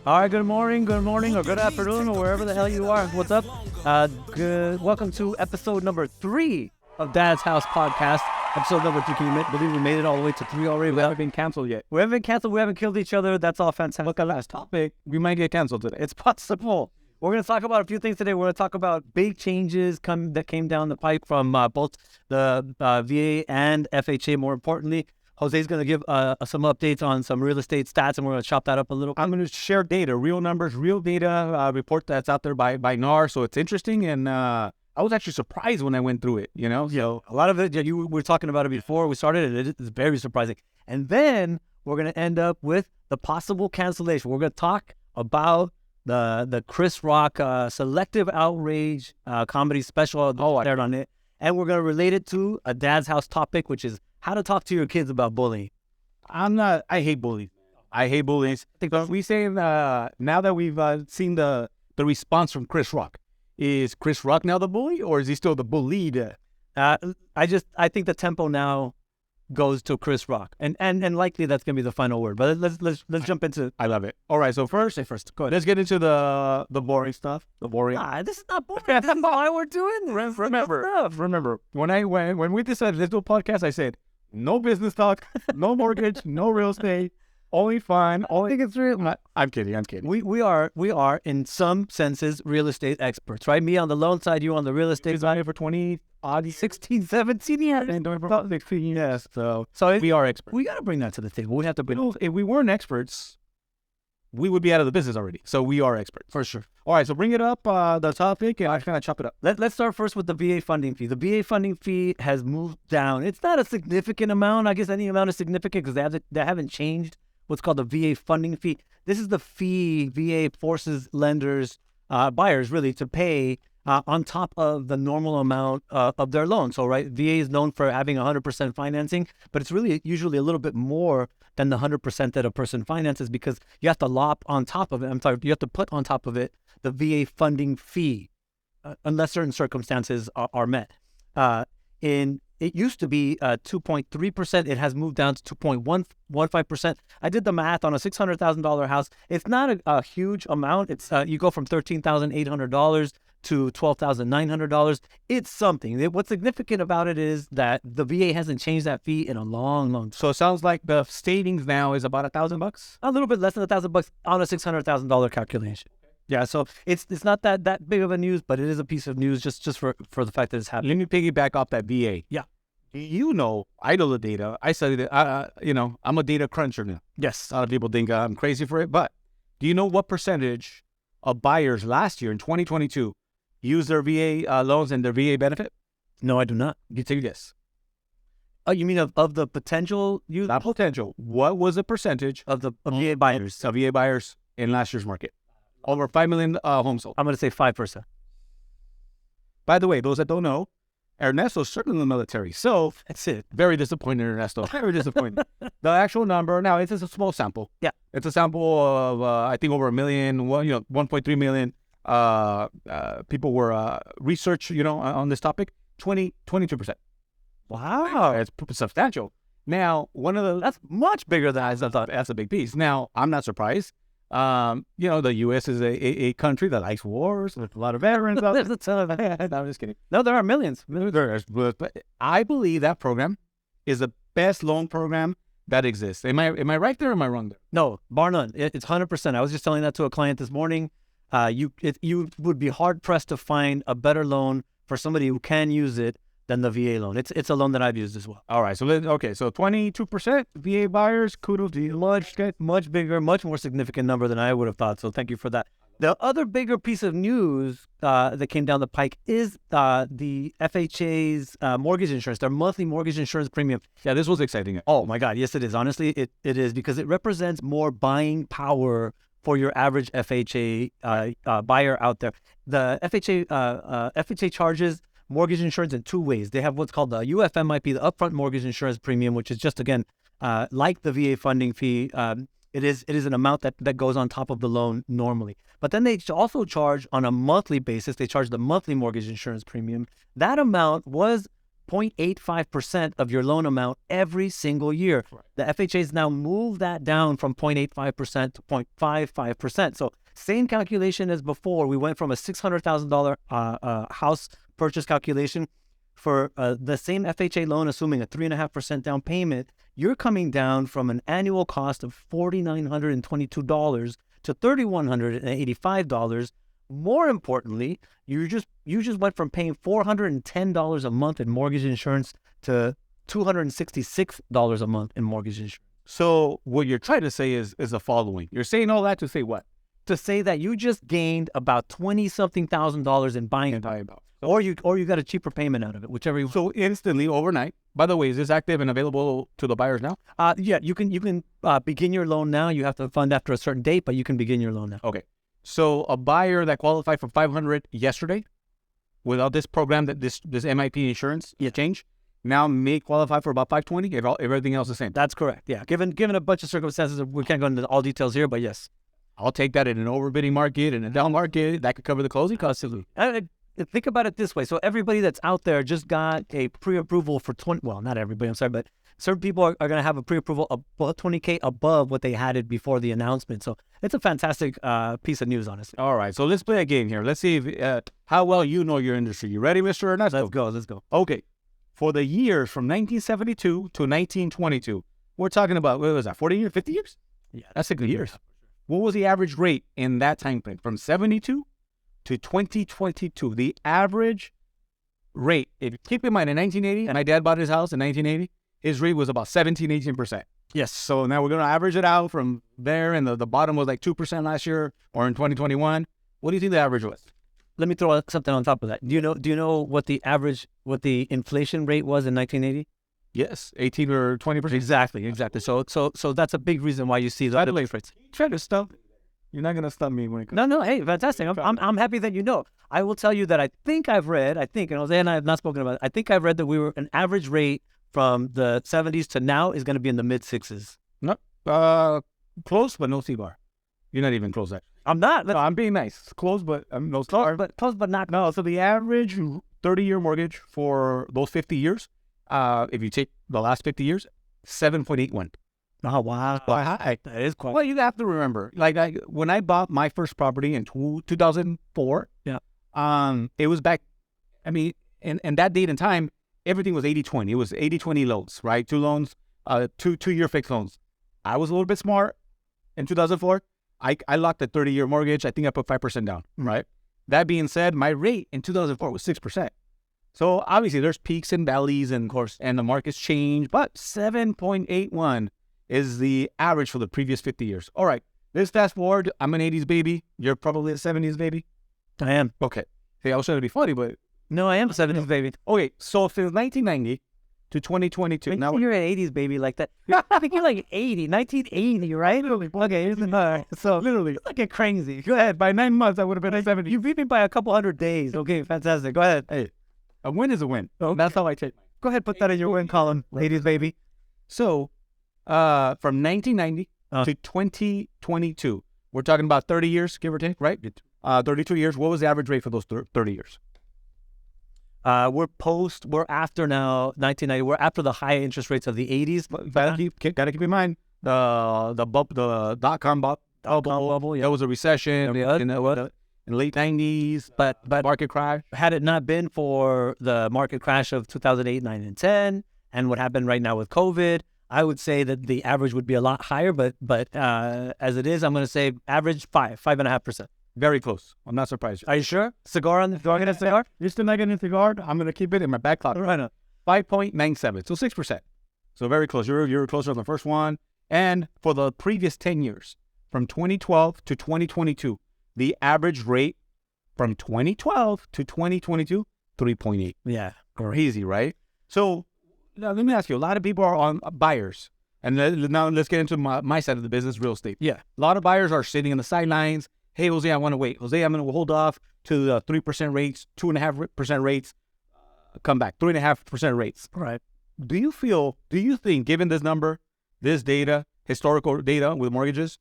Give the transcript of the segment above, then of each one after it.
All right, good morning, or good afternoon, or wherever the hell you are. What's up? Welcome to episode number 3 of Dad's House Podcast. Episode number 3. Can you believe we made it all the way to 3 already? We haven't been canceled yet. We haven't been canceled. We haven't killed each other. That's all fantastic. Look at last topic. We might get canceled today. It's possible. We're going to talk about a few things today. We're going to talk about big changes that came down the pipe from both the VA and FHA, more importantly. Jose's going to give some updates on some real estate stats, and we're going to chop that up a little. I'm going to share data, real numbers, real data report that's out there by NAR. So it's interesting. And I was actually surprised when I went through it, you know? So a lot of it, you were talking about it before we started, and it's very surprising. And then we're going to end up with the possible cancellation. We're going to talk about the Chris Rock Selective Outrage comedy special aired on it. And we're going to relate it to a Dad's House topic, which is how to talk to your kids about bullying. I hate bullies. I hate bullies. We say now that we've seen the response from Chris Rock, is Chris Rock now the bully, or is he still the bullied? I think the tempo now goes to Chris Rock, and likely that's gonna be the final word. But let's jump into. I love it. All right, so first, go ahead. Let's get into the boring stuff. The boring. This is not boring. This is why we're doing this. Remember when we decided let's do a podcast, I said no business talk, no mortgage, no real estate, only fun. I think it's real. I'm kidding. We are in some senses real estate experts, right? Me on the loan side, you on the real estate. Designing for 16, 17 years. And doing for 16 years. So we are experts. We got to bring that to the table. We have to bring. If we weren't experts, we would be out of the business already. So we are experts. For sure. All right, so bring it up, the topic, and I kind of chop it up. Let's start first with the VA funding fee. The VA funding fee has moved down. It's not a significant amount. I guess any amount is significant because they haven't changed what's called the VA funding fee. This is the fee VA forces lenders, buyers really, to pay on top of the normal amount of their loan. So, right, VA is known for having 100% financing, but it's really usually a little bit more than the 100% that a person finances because you have to lop on top of it. You have to put on top of it the VA funding fee, unless certain circumstances are met. It used to be 2.3%. It has moved down to 2.15%. I did the math on a $600,000 house. It's not a huge amount. It's you go from $13,800 to $12,900. It's something. What's significant about it is that the VA hasn't changed that fee in a long time. So it sounds like the savings now is about $1,000? A little bit less than $1,000 on a $600,000 calculation. Yeah, so it's not that big of a news, but it is a piece of news just for the fact that it's happening. Let me piggyback off that VA. Yeah. You know, I know the data. I studied it. I'm a data cruncher now. Yes. A lot of people think I'm crazy for it, but do you know what percentage of buyers last year in 2022 used their VA loans and their VA benefit? No, I do not. You take a guess. Oh, you mean of the potential use? Not potential. What was the percentage of VA buyers? Of VA buyers in last year's market? Over 5 million homes sold. I'm going to say 5%. By the way, those that don't know, Ernesto's serving in the military. So that's it. Very disappointed, Ernesto. Very disappointed. The actual number, now it's a small sample. Yeah. It's a sample of, I think, over 1.3 million people were researched, on this topic. 22%. Wow. It's substantial. Now, that's much bigger than I thought. That's a big piece. Now, I'm not surprised. The U.S. is a country that likes wars. There's a lot of veterans. There's a ton of it. No, I'm just kidding. No, there are millions. But I believe that program is the best loan program that exists. Am I right there or am I wrong there? No, bar none. It's 100%. I was just telling that to a client this morning. You would be hard-pressed to find a better loan for somebody who can use it than the VA loan. It's a loan that I've used as well. All right. So 22% VA buyers. Kudos to you. Much bigger, much more significant number than I would have thought. So thank you for that. The other bigger piece of news that came down the pike is the FHA's mortgage insurance, their monthly mortgage insurance premium. Yeah, this was exciting. Oh my God. Yes, it is. Honestly, it is because it represents more buying power for your average FHA buyer out there. The FHA charges mortgage insurance in two ways. They have what's called the UFMIP, the upfront mortgage insurance premium, which is just, again, like the VA funding fee. It is an amount that goes on top of the loan normally. But then they also charge on a monthly basis. They charge the monthly mortgage insurance premium. That amount was 0.85% of your loan amount every single year. Right. The FHA's now moved that down from 0.85% to 0.55%. So same calculation as before. We went from a $600,000 house purchase calculation for the same FHA loan, assuming a 3.5% down payment. You're coming down from an annual cost of $4,922 to $3,185. More importantly, you just went from paying $410 a month in mortgage insurance to $266 a month in mortgage insurance. So what you're trying to say is the following. You're saying all that to say what? To say that you just gained about $20-something thousand in buying it, or you got a cheaper payment out of it, whichever you want. So instantly overnight. By the way, is this active and available to the buyers now? Yeah, you can begin your loan now. You have to fund after a certain date, but you can begin your loan now. Okay. So a buyer that qualified for $500 yesterday, without this program, that this MIP insurance change, now may qualify for about $520 if everything else is the same. That's correct. Yeah, given a bunch of circumstances, we can't go into all details here, but yes. I'll take that in an overbidding market, in a down market, that could cover the closing costs. Think about it this way. So everybody that's out there just got a pre-approval for 20, well, not everybody, I'm sorry, but certain people are going to have a pre-approval above $20K above what they had it before the announcement. So it's a fantastic piece of news, honestly. All right, so let's play a game here. Let's see if, how well you know your industry. You ready, Mr. Ernesto? Let's go. Okay. For the years from 1972 to 1922, we're talking about, what was that, 40 years, 50 years? Yeah. That's 60 years. What was the average rate in that time frame from 72 to 2022? The average rate, if you keep in mind, in 1980, and my dad bought his house in 1980, his rate was about 17-18%. Yes. So now we're going to average it out from there, and the bottom was like 2% last year, or in 2021. What do you think the average was? Let me throw something on top of that. Do you know what the inflation rate was in 1980? Yes, 18 or 20%. Exactly. So that's a big reason why you see the base rates. Try to stump. You're not gonna stump me when it comes. No. Hey, fantastic. I'm happy that you know. I will tell you that I think, and Jose and I have not spoken about it. I think I've read that we were an average rate from the 70s to now is going to be in the mid 6s. No, close but no cigar. You're not even close. Actually. I'm not. No, I'm being nice. Close but no cigar. Close but not. No. So the average 30-year mortgage for those 50 years. If you take the last 50 years, 7.81. Oh, wow. Quite high. That is quite. Well, you have to remember, like when I bought my first property in 2004, it was back, I mean, and that date and time, everything was 80-20. It was 80-20 loans, right? 2 loans, two-year fixed loans. I was a little bit smart in 2004. I locked a 30-year mortgage. I think I put 5% down, right? That being said, my rate in 2004 was 6%. So obviously there's peaks and valleys, and of course, and the market's changed, but 7.81 is the average for the previous 50 years. All right, let's fast forward. I'm an 80s baby. You're probably a 70s baby. I am. Okay. Hey, I was trying to be funny, but no, I am a 70s baby. Okay, so since 1990 to 2022. Now you're an 80s baby like that. I think you're like 80, 1980, right? Literally. Okay, so literally, look at crazy. Go ahead. By 9 months, I would have been a 70. You beat me by a couple hundred days. Okay, fantastic. Go ahead. Hey. A win is a win. Okay. That's how I take. Go ahead, put that in your win column, ladies, baby. So, from 1990 to 2022, we're talking about 30 years, give or take, right? 32 years. What was the average rate for those 30 years? We're after now 1990. We're after the high interest rates of the 80s. Gotta keep in mind the dot-com bubble. Yeah. That was a recession. In late 90s, but market crash. Had it not been for the market crash of 2008, 9, and 10, and what happened right now with COVID, I would say that the average would be a lot higher. But as it is, I'm going to say average 5.5%. Very close. I'm not surprised. Are you sure? Cigar on the? Do I get a cigar? You're still not getting a cigar? I'm going to keep it in my back pocket. Right now. 5.97. So 6%. So very close. You're closer on the first one. And for the previous 10 years, from 2012 to 2022. The average rate from 2012 to 2022, 3.8. Yeah. Crazy, right? So now let me ask you, a lot of people are on buyers. And now let's get into my side of the business, real estate. Yeah. A lot of buyers are sitting on the sidelines. Hey, Jose, I want to wait. Jose, I'm going to hold off to the 3% rates, 2.5% rates, come back, 3.5% rates. Right. Do you think, given this number, this data, historical data with mortgages,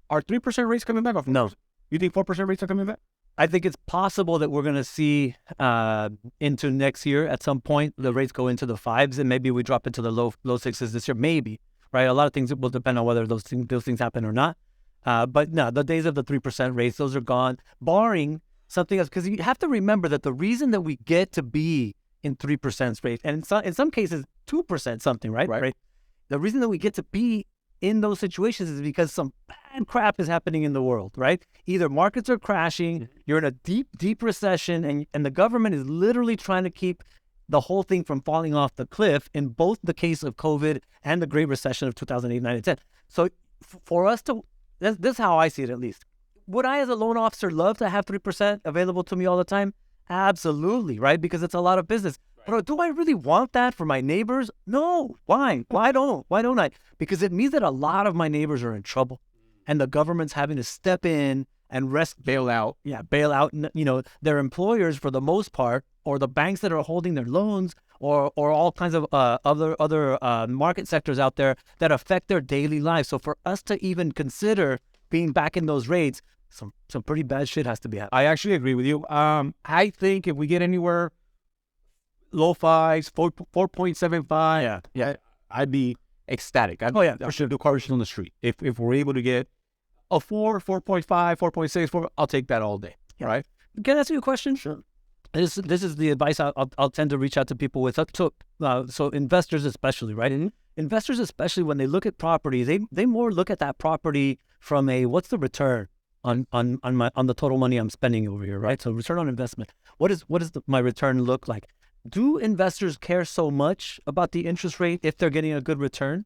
are 3% rates coming back? Or 4%? No. You think 4% rates are coming back? I think it's possible that we're going to see into next year at some point the rates go into the 5s, and maybe we drop into the low 6s this year. Maybe, right? A lot of things will depend on whether those things happen or not. But no, the days of the 3% rates, those are gone, barring something else. Because you have to remember that the reason that we get to be in 3% rate, and in some cases 2% something, right? The reason that we get to be in those situations is because some bad crap is happening in the world, right? Either markets are crashing, you're in a deep recession, and the government is literally trying to keep the whole thing from falling off the cliff, in both the case of COVID and the Great Recession of 2008, 9, and 10. So for us to, this is how I see it at least. Would I as a loan officer love to have 3% available to me all the time? Absolutely, right? Because it's a lot of business. But do I really want that for my neighbors? No. Why? Why don't I? Because it means that a lot of my neighbors are in trouble, and the government's having to step in and bail out, their employers for the most part, or the banks that are holding their loans, or all kinds of other market sectors out there that affect their daily lives. So for us to even consider being back in those rates, some pretty bad shit has to be happening. I actually agree with you. I think if we get anywhere low 5s, 4.75, yeah, I'd be ecstatic. For sure. Do cars on the street. If we're able to get a 4, 4.5, 4.6, I'll take that all day. Yeah. Right? Can I ask you a question? Sure. This is the advice I'll tend to reach out to people with. So investors especially, right? And investors especially, when they look at property, they more look at that property from a, what's the return on the total money I'm spending over here, right? So return on investment. What does my return look like? Do investors care so much about the interest rate if they're getting a good return?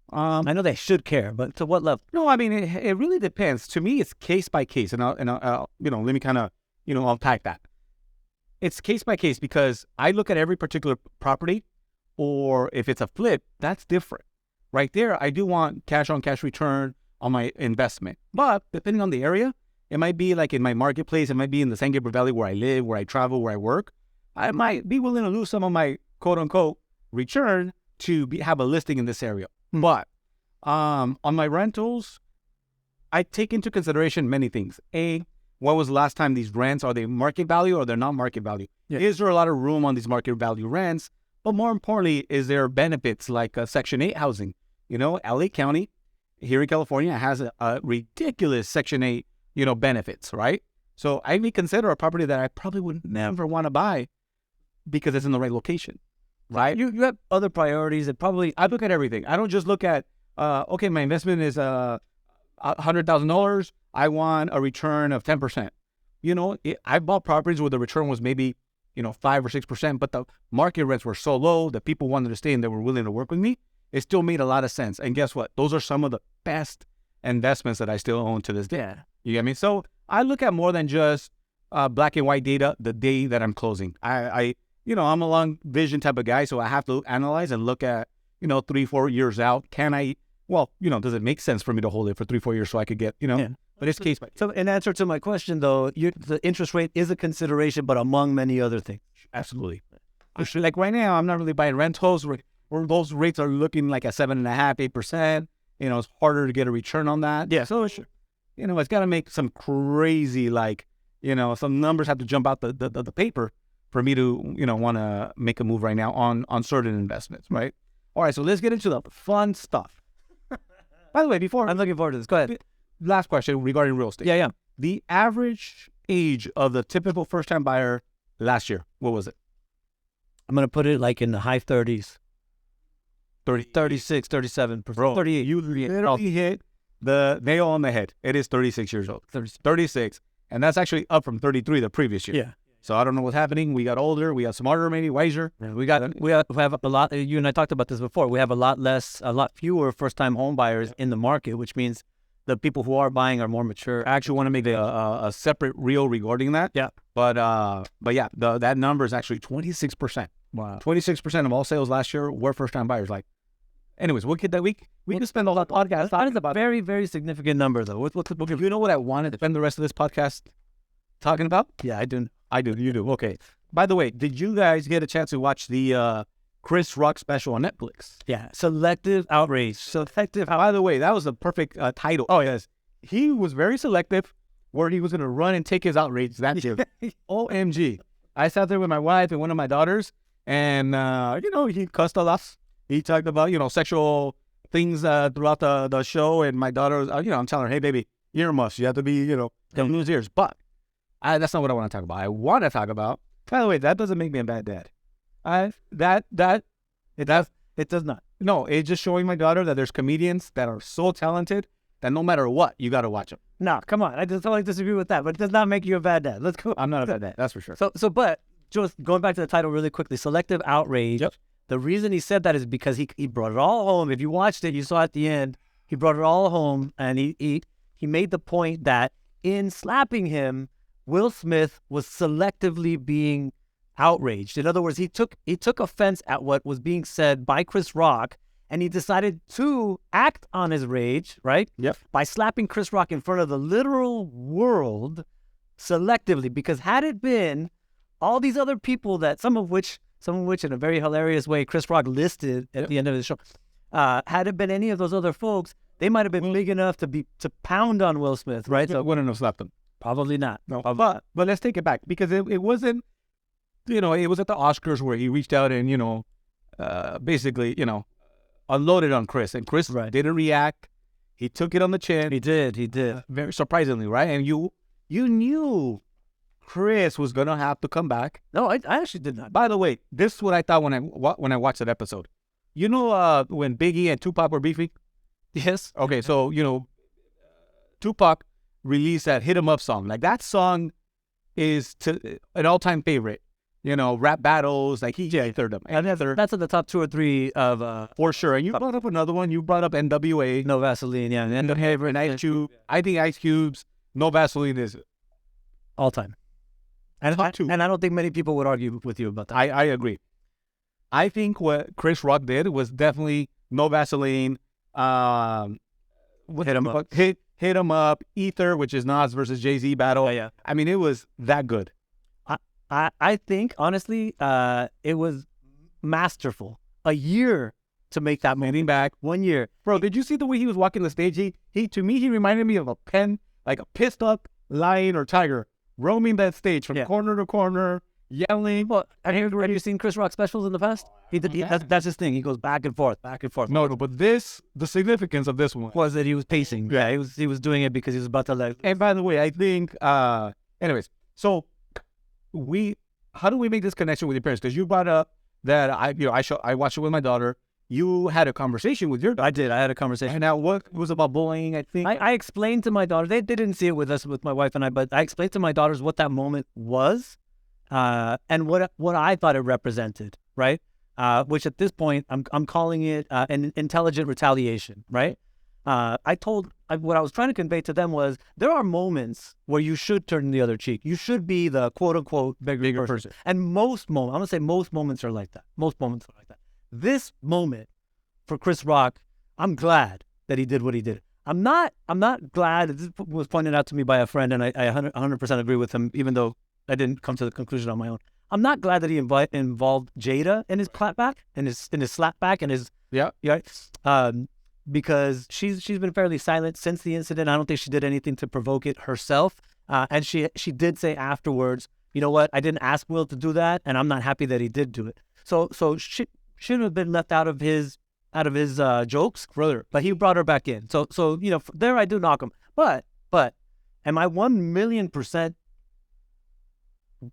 I know they should care, but to what level? No, I mean, it really depends. To me, it's case by case, and I'll let me kind of unpack that. It's case by case, because I look at every particular property, or if it's a flip, that's different. Right there, I do want cash on cash return on my investment, but depending on the area, it might be like in my marketplace, it might be in the San Gabriel Valley where I live, where I travel, where I work. I might be willing to lose some of my quote unquote return to have a listing in this area. But on my rentals, I take into consideration many things. A, when was the last time these rents, are they market value or they're not market value? Yeah. Is there a lot of room on these market value rents? But more importantly, is there benefits like Section 8 housing? LA County here in California has a ridiculous Section 8, benefits, right? So I may consider a property that I probably would never want to buy because it's in the right location, right? You have other priorities, and probably I look at everything. I don't just look at, okay, my investment is $100,000. I want a return of 10%. I bought properties where the return was maybe, 5 or 6%, but the market rents were so low that people wanted to stay and they were willing to work with me. It still made a lot of sense. And guess what? Those are some of the best investments that I still own to this day. Yeah. You get me? So I look at more than just black and white data the day that I'm closing. I'm a long vision type of guy, so I have to analyze and look at, 3-4 years out. Does it make sense for me to hold it for 3-4 years so I could get, but it's case by case. So in answer to my question though, the interest rate is a consideration, but among many other things. Absolutely. Like right now, I'm not really buying rentals where those rates are looking like a 7.5%, 8%. It's harder to get a return on that. Yeah. So it's got to make some crazy, some numbers have to jump out the paper for me to, want to make a move right now on certain investments, right? All right, so let's get into the fun stuff. By the way, I'm looking forward to this. Go ahead. Last question regarding real estate. Yeah. The average age of the typical first-time buyer last year, what was it? I'm going to put it like in the high 30s. 36, 37%. Bro, 38. You literally hit the nail on the head. It is 36 years old. 36. And that's actually up from 33 the previous year. Yeah. So I don't know what's happening. We got older. We got smarter, maybe wiser. Yeah, we have a lot. You and I talked about this before. We have a lot fewer first-time home buyers in the market, which means the people who are buying are more mature. I actually want to make a separate reel regarding that. Yeah. But yeah, that number is actually 26%. Wow. 26% of all sales last year were first-time buyers. Anyways, we could spend all that podcast. That is a very, very significant number, though. You know what I wanted to spend the rest of this podcast talking about? Yeah, I do. You do. Okay. By the way, did you guys get a chance to watch the Chris Rock special on Netflix? Yeah. Selective Outrage. By the way, that was the perfect title. Oh, yes. He was very selective. where he was going to run and take his outrage that gym. OMG. I sat there with my wife and one of my daughters, and, he cussed us. He talked about, sexual things throughout the show, and my daughter was, I'm telling her, hey, baby, earmuffs. You have to be, don't lose ears. But that's not what I want to talk about. I want to talk about, by the way, that doesn't make me a bad dad. It does not. No, it's just showing my daughter that there's comedians that are so talented that no matter what, you got to watch them. No, come on. I just totally disagree with that, but it does not make you a bad dad. Let's go. I'm not a bad dad, that's for sure. But just going back to the title really quickly, selective outrage. Yep. The reason he said that is because he brought it all home. If you watched it, you saw at the end, he brought it all home, and he made the point that in slapping him, Will Smith was selectively being outraged. In other words, he took offense at what was being said by Chris Rock, and he decided to act on his rage, right? Yep. By slapping Chris Rock in front of the literal world selectively. Because had it been all these other people that some of which in a very hilarious way Chris Rock listed at the end of the show, had it been any of those other folks, they might have been big enough to pound on Will Smith, right? So wouldn't have slapped him. Probably not. No. But let's take it back, because it wasn't, it was at the Oscars where he reached out and, basically, unloaded on Chris. And Chris didn't react. He took it on the chin. He did. Very surprisingly, right? And you knew Chris was going to have to come back. No, I actually did not. By the way, this is what I thought when I watched that episode. When Biggie and Tupac were beefing? Yes. Okay, so, Tupac released that Hit 'Em Up song. Like, that song is an all-time favorite. Rap battles, like he third them. That's in the top 2 or 3 of for sure. And you brought up another one. You brought up NWA, No Vaseline, yeah, and Ice Cube. I think Ice Cube's No Vaseline is all time. And top 2. And I don't think many people would argue with you about that. I agree. I think what Chris Rock did was definitely No Vaseline. Hit 'Em Up. Hit 'Em Up. Ether, which is Nas versus Jay-Z battle. Yeah. I mean, it was that good. I think, honestly, it was masterful. A year to make that movie back. 1 year. Bro, did you see the way he was walking the stage? To me, he reminded me of a pissed up lion or tiger roaming that stage from corner to corner, yelling. Well, have you seen Chris Rock specials in the past? That's his thing. He goes back and forth. No, but the significance of this one was that he was pacing. Yeah, he was doing it because he was about to And by the way, I think, anyways, so how do we make this connection with your parents? Because you brought up that I watched it with my daughter. You had a conversation with your daughter. I did. I had a conversation. And now what was about bullying, I think? I explained to my daughter. They didn't see it with my wife and I, but I explained to my daughters what that moment was, and what I thought it represented, right? Which at this point, I'm calling it an intelligent retaliation, right? What I was trying to convey to them was there are moments where you should turn the other cheek. You should be the quote unquote bigger person. And most moments, I'm gonna say most moments are like that. Most moments are like that. This moment for Chris Rock, I'm glad that he did what he did. I'm not glad. This was pointed out to me by a friend, and I 100% agree with him, even though I didn't come to the conclusion on my own. I'm not glad that he involved Jada in his clapback, in his slapback, and his because she's been fairly silent since the incident. I don't think she did anything to provoke it herself. And she did say afterwards, you know what, I didn't ask Will to do that, and I'm not happy that he did do it. So she shouldn't have been left out of his jokes, brother. But he brought her back in. So there I do knock him. But am I 1,000,000%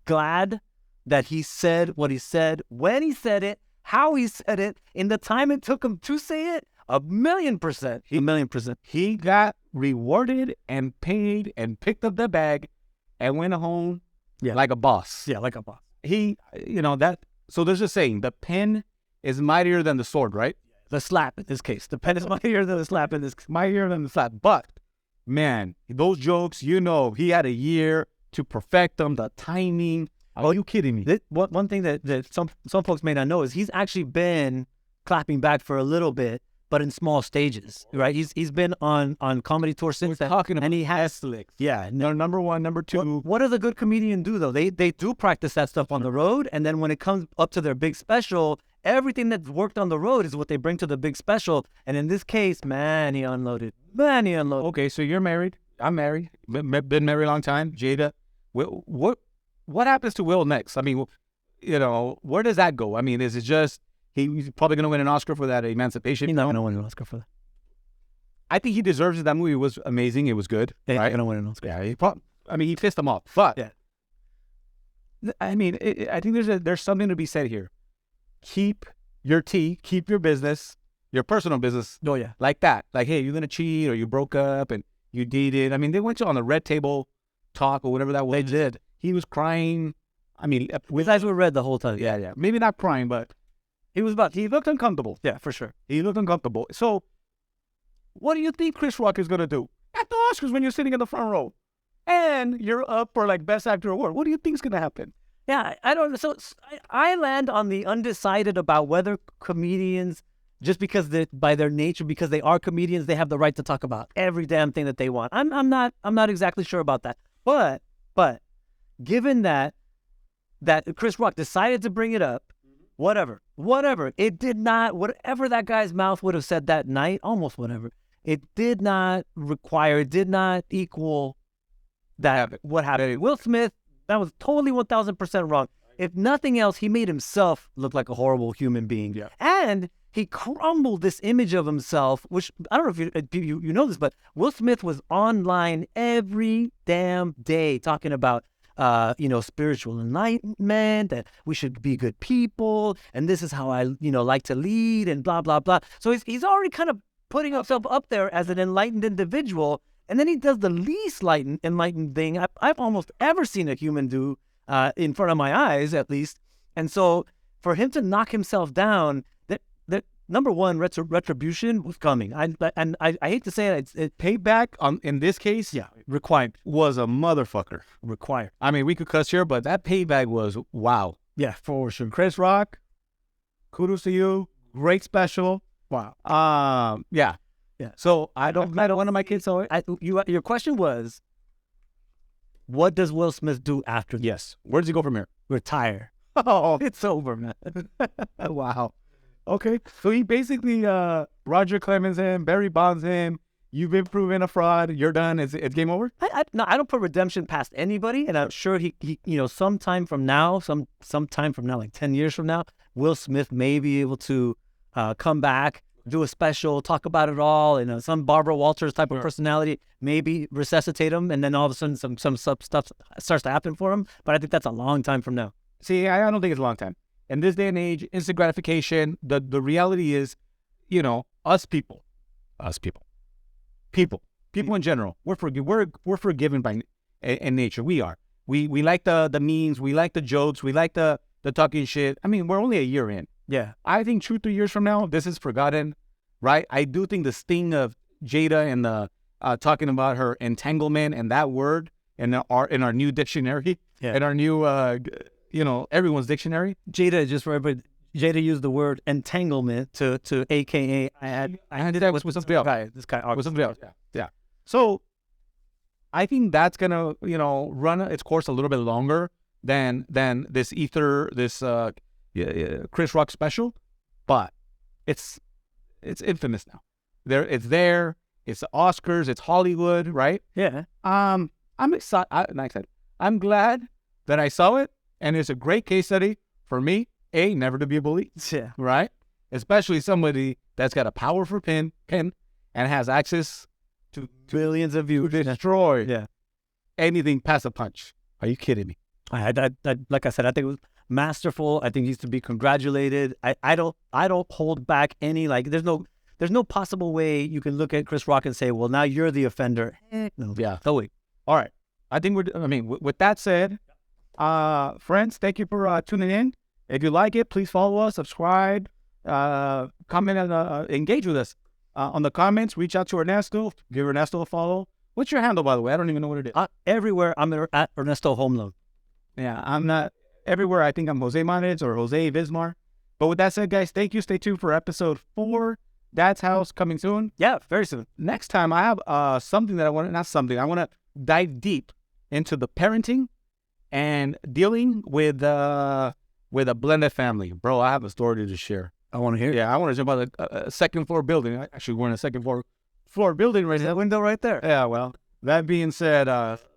glad that he said what he said, when he said it, how he said it, in the time it took him to say it? 1,000,000%. 1,000,000%. He got rewarded and paid and picked up the bag and went home like a boss. Yeah, like a boss. So there's a saying, the pen is mightier than the sword, right? The slap in this case. The pen is mightier than the slap in this case. Mightier than the slap. But, man, those jokes, he had a year to perfect them, the timing. Are you kidding me? One thing that some folks may not know is he's actually been clapping back for a little bit, but in small stages, right? He's been on comedy tour since then. And he has number 1, number 2. What does a good comedian do though? They do practice that stuff on the road, and then when it comes up to their big special, everything that's worked on the road is what they bring to the big special. And in this case, man, he unloaded. Okay, so you're married. I'm married. Been married a long time. Jada, what happens to Will next? I mean, where does that go? I mean, is it just he's probably going to win an Oscar for that Emancipation? He's not going to win an Oscar for that. I think he deserves it. That movie was amazing. It was good. He's right? going to win an Oscar. Yeah, he pissed them off. But yeah. I mean, I think there's something to be said here. Keep your tea. Keep your business, your personal business. Oh yeah, like that. Like, hey, you're gonna cheat or you broke up and you dated. I mean, they went on the red table talk or whatever that was. They did. He was crying. I mean, his eyes were red the whole time. Yeah. Maybe not crying, but he looked uncomfortable. Yeah, for sure. He looked uncomfortable. So, what do you think Chris Rock is gonna do at the Oscars when you're sitting in the front row? And you're up for like Best Actor award. What do you think is gonna happen? Yeah, I don't know. So I land on the undecided about whether comedians, just because by their nature, because they are comedians, they have the right to talk about every damn thing that they want. I'm not exactly sure about that. But given that Chris Rock decided to bring it up, whatever, it did not. Whatever that guy's mouth would have said that night, almost whatever, it did not equal. What happened? Will Smith, that was totally 1,000% wrong. If nothing else, he made himself look like a horrible human being. Yeah. And he crumbled this image of himself, which I don't know if you know this, but Will Smith was online every damn day talking about spiritual enlightenment, and we should be good people, and this is how I like to lead, and blah blah blah. So he's already kind of putting himself up there as an enlightened individual. And then he does the least enlightened thing I've almost ever seen a human do in front of my eyes, at least. And so for him to knock himself down, that number one, retribution was coming. I hate to say it, payback in this case, required, was a motherfucker. Required. I mean, we could cuss here, but that payback was wow. Yeah, for sure. Chris Rock, kudos to you. Great special. Wow. Yeah. Yeah. So one of my kids saw it. Your question was, what does Will Smith do after this? Yes. Where does he go from here? Retire. Oh, it's over, man. Wow. Okay. So he basically Roger Clemens him, Barry Bonds him. You've been proven a fraud. You're done. It's game over. I don't put redemption past anybody, and I'm sure he sometime from now, like 10 years from now, Will Smith may be able to come back, do a special, talk about it all, some Barbara Walters type of personality, maybe resuscitate him, and then all of a sudden some stuff starts to happen for him. But I think that's a long time from now. See, I don't think it's a long time. In this day and age, instant gratification, the reality is, us people in general, we're forgiven by in nature. We are. We like the memes, we like the jokes, we like the talking shit. I mean, we're only a year in. Yeah. I think 2-3 years from now, this is forgotten, right? I do think the sting of Jada and the talking about her entanglement and that word in our new dictionary, in our new, everyone's dictionary. Jada, just for everybody, Jada used the word entanglement to AKA I had that with somebody else. This guy with somebody else. Yeah. So I think that's gonna, run its course a little bit longer than this Chris Rock special, but it's infamous now. It's there. It's the Oscars. It's Hollywood, right? Yeah. I'm excited. I'm glad that I saw it, and it's a great case study for me. Never to be a bully. Yeah. Right. Especially somebody that's got a powerful pen and has access to billions of views to destroy yeah anything past a punch. Are you kidding me? I like I said, I think it was masterful. I think he's to be congratulated. I don't hold back any, there's no possible way you can look at Chris Rock and say, well, now you're the offender. No. Yeah. So wait. All right. I think with that said, friends, thank you for tuning in. If you like it, please follow us, subscribe, comment, and engage with us. On the comments, reach out to Ernesto. Give Ernesto a follow. What's your handle, by the way? I don't even know what it is. Everywhere, I'm at Ernesto Home Loan. Yeah, I'm not everywhere. I think I'm Jose Manage or Jose Vismar. But with that said, guys, thank you. Stay tuned for episode 4. Dad's House coming soon. Yeah, very soon. Next time, I have something that I want to dive deep into the parenting and dealing with a blended family. Bro, I have a story to share. I want to hear it. Yeah, I want to jump out a second floor building. Actually, we're in a second floor building right now. That window right there. Yeah, well, That being said,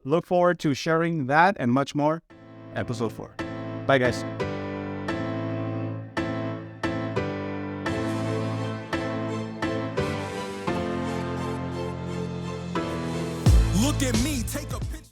look forward to sharing that and much more. Episode 4. Bye, guys. Look at me, take a